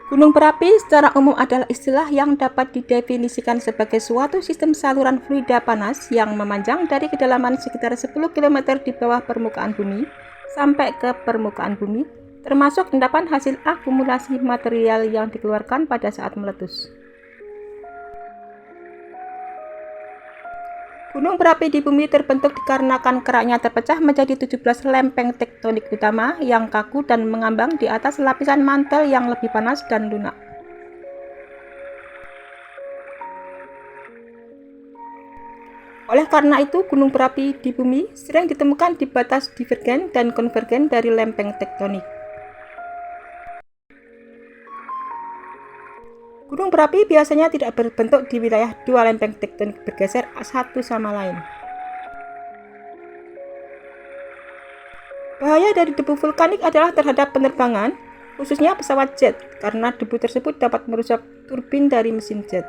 Gunung berapi secara umum adalah istilah yang dapat didefinisikan sebagai suatu sistem saluran fluida panas yang memanjang dari kedalaman sekitar 10 km di bawah permukaan bumi sampai ke permukaan bumi, termasuk endapan hasil akumulasi material yang dikeluarkan pada saat meletus. Gunung berapi di bumi terbentuk dikarenakan keraknya terpecah menjadi 17 lempeng tektonik utama yang kaku dan mengambang di atas lapisan mantel yang lebih panas dan lunak. Oleh karena itu, gunung berapi di bumi sering ditemukan di batas divergen dan konvergen dari lempeng tektonik. Gunung berapi biasanya tidak berbentuk di wilayah dua lempeng tektonik bergeser satu sama lain. Bahaya dari debu vulkanik adalah terhadap penerbangan, khususnya pesawat jet, karena debu tersebut dapat merusak turbin dari mesin jet.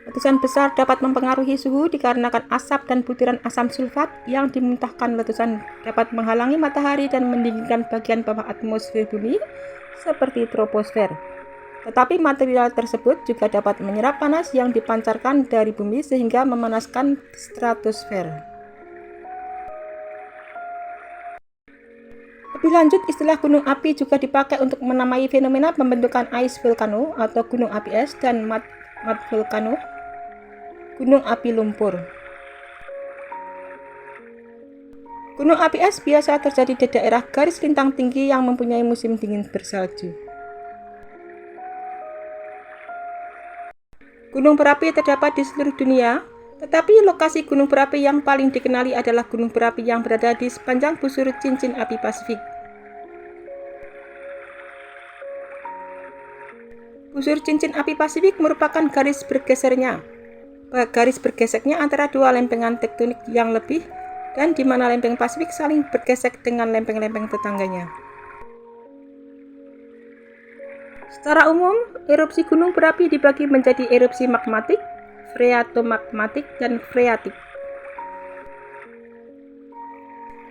Letusan besar dapat mempengaruhi suhu dikarenakan asap dan butiran asam sulfat yang dimuntahkan letusan dapat menghalangi matahari dan mendinginkan bagian bawah atmosfer bumi seperti troposfer. Tetapi material tersebut juga dapat menyerap panas yang dipancarkan dari bumi sehingga memanaskan stratosfer. Lebih lanjut, istilah gunung api juga dipakai untuk menamai fenomena pembentukan ice volcano atau gunung api es dan mud volcano, gunung api lumpur. Gunung api es biasa terjadi di daerah garis lintang tinggi yang mempunyai musim dingin bersalju. Gunung berapi terdapat di seluruh dunia, tetapi lokasi gunung berapi yang paling dikenali adalah gunung berapi yang berada di sepanjang busur cincin api Pasifik. Busur cincin api Pasifik merupakan garis bergesernya antara dua lempengan tektonik yang lebih dan di mana lempeng Pasifik saling bergesek dengan lempeng-lempeng tetangganya. Secara umum, erupsi gunung berapi dibagi menjadi erupsi magmatik, freatomagmatik, dan freatik.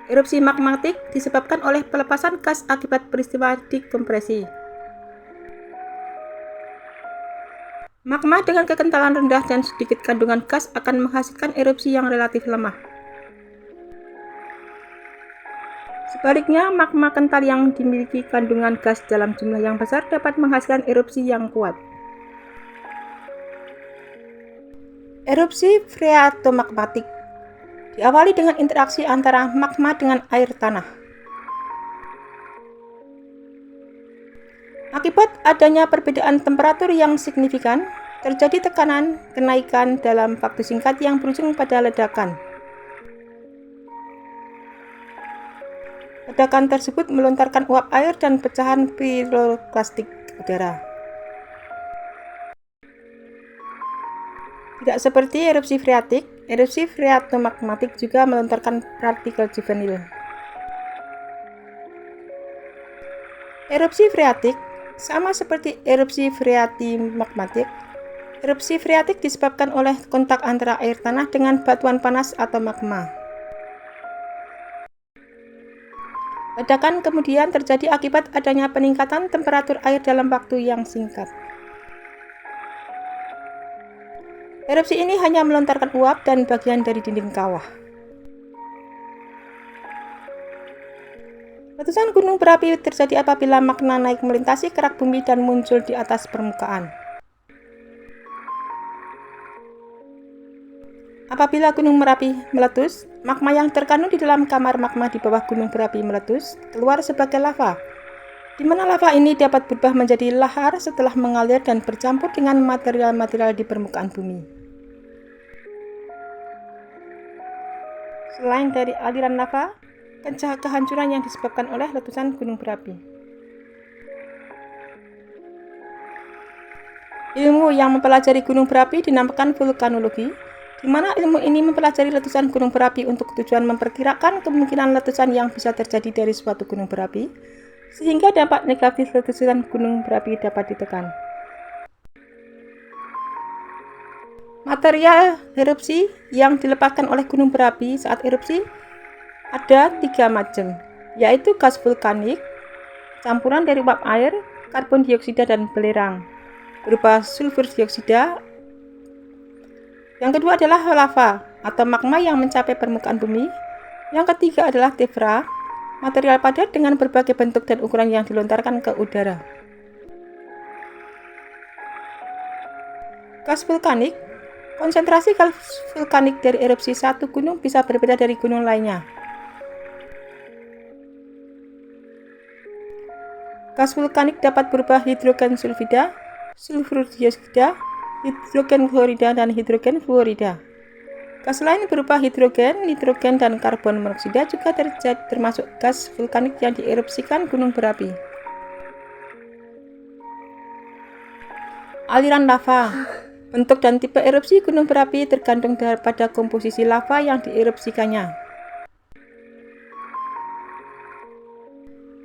Erupsi magmatik disebabkan oleh pelepasan gas akibat peristiwa dekompresi. Magma dengan kekentalan rendah dan sedikit kandungan gas akan menghasilkan erupsi yang relatif lemah. Sebaliknya, magma kental yang dimiliki kandungan gas dalam jumlah yang besar dapat menghasilkan erupsi yang kuat. Erupsi freatomagmatik diawali dengan interaksi antara magma dengan air tanah. Akibat adanya perbedaan temperatur yang signifikan, terjadi kenaikan dalam waktu singkat yang berujung pada ledakan. Ledakan tersebut melontarkan uap air dan pecahan piroklastik udara. Tidak seperti erupsi freatik, erupsi freatomagmatik juga melontarkan partikel juvenil. Erupsi freatik sama seperti erupsi freatomagmatik. Erupsi freatik disebabkan oleh kontak antara air tanah dengan batuan panas atau magma. Ledakan kemudian terjadi akibat adanya peningkatan temperatur air dalam waktu yang singkat. Erupsi ini hanya melontarkan uap dan bagian dari dinding kawah. Letusan gunung berapi terjadi apabila magma naik melintasi kerak bumi dan muncul di atas permukaan. Apabila gunung berapi meletus, magma yang terkandung di dalam kamar magma di bawah gunung berapi meletus keluar sebagai lava, di mana lava ini dapat berubah menjadi lahar setelah mengalir dan bercampur dengan material-material di permukaan bumi. Selain dari aliran lava, kehancuran yang disebabkan oleh letusan gunung berapi. Ilmu yang mempelajari gunung berapi dinamakan vulkanologi, di mana ilmu ini mempelajari letusan gunung berapi untuk tujuan memperkirakan kemungkinan letusan yang bisa terjadi dari suatu gunung berapi, sehingga dampak negatif letusan gunung berapi dapat ditekan. Material erupsi yang dilepaskan oleh gunung berapi saat erupsi ada 3 macam, yaitu gas vulkanik, campuran dari uap air, karbon dioksida, dan belerang berupa sulfur dioksida. Yang kedua adalah lava atau magma yang mencapai permukaan bumi. Yang ketiga adalah tephra, material padat dengan berbagai bentuk dan ukuran yang dilontarkan ke udara. Gas vulkanik. Konsentrasi gas vulkanik dari erupsi satu gunung bisa berbeda dari gunung lainnya. Gas vulkanik dapat berupa hidrogen sulfida, sulfur dioksida, hidrogen klorida, dan hidrogen fluorida. Gas lain berupa hidrogen, nitrogen, dan karbon monoksida juga termasuk gas vulkanik yang dierupsikan gunung berapi. Aliran lava. Bentuk dan tipe erupsi gunung berapi tergantung pada komposisi lava yang dierupsikannya.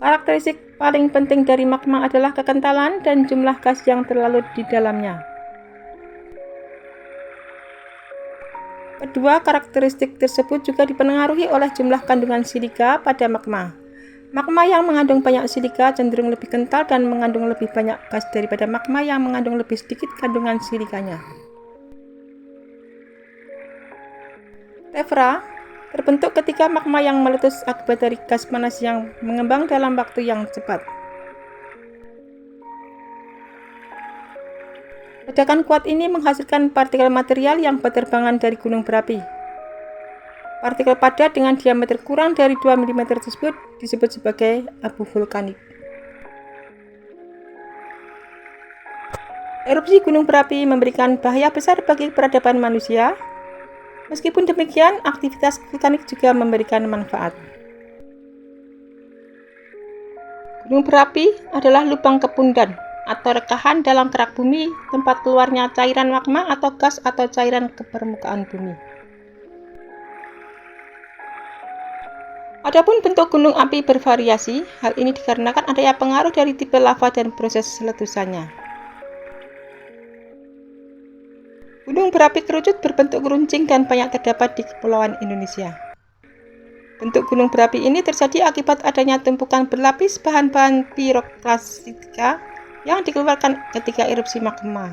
Karakteristik paling penting dari magma adalah kekentalan dan jumlah gas yang terlalu di dalamnya. Kedua, karakteristik tersebut juga dipengaruhi oleh jumlah kandungan silika pada magma. Magma yang mengandung banyak silika cenderung lebih kental dan mengandung lebih banyak gas daripada magma yang mengandung lebih sedikit kandungan silikanya. Tephra terbentuk ketika magma yang meletus akibat dari gas panas yang mengembang dalam waktu yang cepat. Ledakan kuat ini menghasilkan partikel material yang berterbangan dari gunung berapi. Partikel padat dengan diameter kurang dari 2 mm tersebut disebut sebagai abu vulkanik. Erupsi gunung berapi memberikan bahaya besar bagi peradaban manusia. Meskipun demikian, aktivitas vulkanik juga memberikan manfaat. Gunung berapi adalah lubang kepundan atau rekahan dalam kerak bumi, tempat keluarnya cairan magma atau gas atau cairan ke permukaan bumi. Adapun bentuk gunung api bervariasi, hal ini dikarenakan adanya pengaruh dari tipe lava dan proses letusannya. Gunung berapi kerucut berbentuk runcing dan banyak terdapat di kepulauan Indonesia. Bentuk gunung berapi ini terjadi akibat adanya tumpukan berlapis bahan-bahan piroklastika yang dikeluarkan ketika erupsi magma.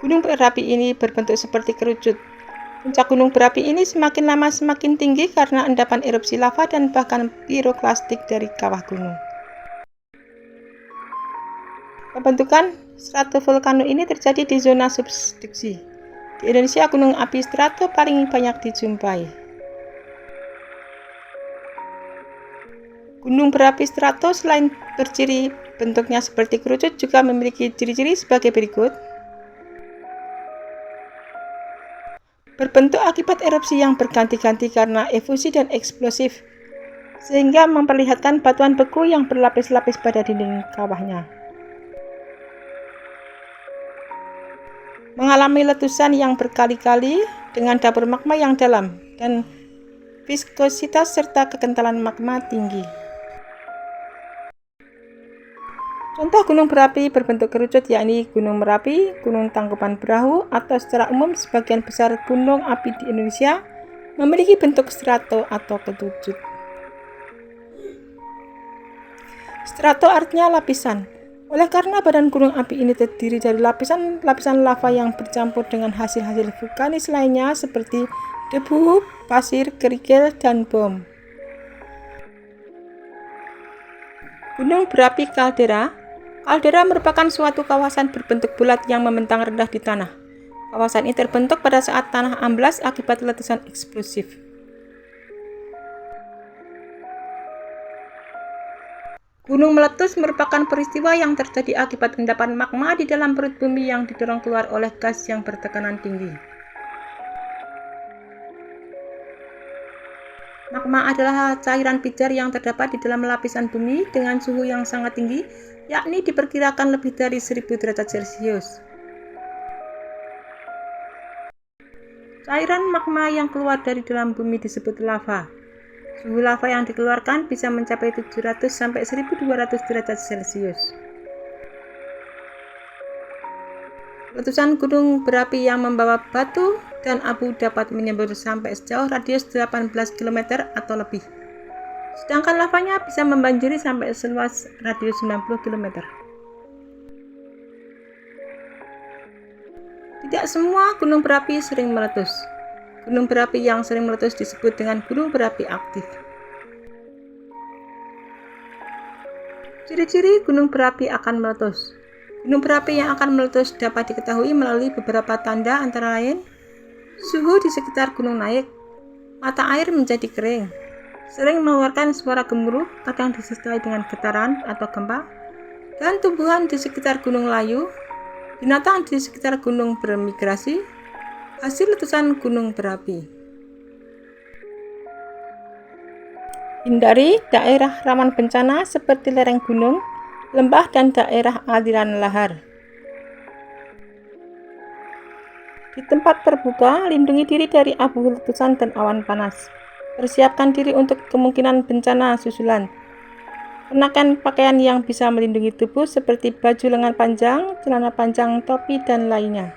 Gunung berapi ini berbentuk seperti kerucut. Puncak gunung berapi ini semakin lama semakin tinggi karena endapan erupsi lava dan bahkan piroklastik dari kawah gunung. Pembentukan stratovolcano ini terjadi di zona subduksi. Di Indonesia, gunung api strato paling banyak dijumpai. Gunung berapi strato selain berciri bentuknya seperti kerucut juga memiliki ciri-ciri sebagai berikut. Berbentuk akibat erupsi yang berganti-ganti karena efusi dan eksplosif, sehingga memperlihatkan batuan beku yang berlapis-lapis pada dinding kawahnya. Mengalami letusan yang berkali-kali dengan dapur magma yang dalam dan viskositas serta kekentalan magma tinggi. Contoh gunung berapi berbentuk kerucut yakni Gunung Merapi, Gunung Tangkuban Perahu, atau secara umum sebagian besar gunung api di Indonesia memiliki bentuk strato atau kerucut. Strato artinya lapisan. Oleh karena badan gunung api ini terdiri dari lapisan-lapisan lava yang bercampur dengan hasil-hasil vulkanis lainnya seperti debu, pasir, kerikil, dan bom. Gunung berapi kaldera. Kaldera merupakan suatu kawasan berbentuk bulat yang membentang rendah di tanah. Kawasan ini terbentuk pada saat tanah amblas akibat letusan eksplosif. Gunung meletus merupakan peristiwa yang terjadi akibat endapan magma di dalam perut bumi yang didorong keluar oleh gas yang bertekanan tinggi. Magma adalah cairan pijar yang terdapat di dalam lapisan bumi dengan suhu yang sangat tinggi, yakni diperkirakan lebih dari 1000 derajat Celcius. Cairan magma yang keluar dari dalam bumi disebut lava. Suhu lava yang dikeluarkan bisa mencapai 700 sampai 1200 derajat Celcius. Letusan gunung berapi yang membawa batu dan abu dapat menyembur sampai sejauh radius 18 km atau lebih. sedangkan lavanya bisa membanjiri sampai seluas radius 90 km. Tidak semua gunung berapi sering meletus. Gunung berapi yang sering meletus disebut dengan gunung berapi aktif. Ciri-ciri gunung berapi akan meletus. Gunung berapi yang akan meletus dapat diketahui melalui beberapa tanda antara lain: suhu di sekitar gunung naik, mata air menjadi kering, sering mengeluarkan suara gemuruh kadang disertai dengan getaran atau gempa, dan tumbuhan di sekitar gunung layu, binatang di sekitar gunung bermigrasi, hasil letusan gunung berapi. Hindari daerah rawan bencana seperti lereng gunung, lembah, dan daerah aliran lahar. Di tempat terbuka, lindungi diri dari abu letusan dan awan panas. Persiapkan diri untuk kemungkinan bencana susulan. Kenakan pakaian yang bisa melindungi tubuh seperti baju lengan panjang, celana panjang, topi, dan lainnya.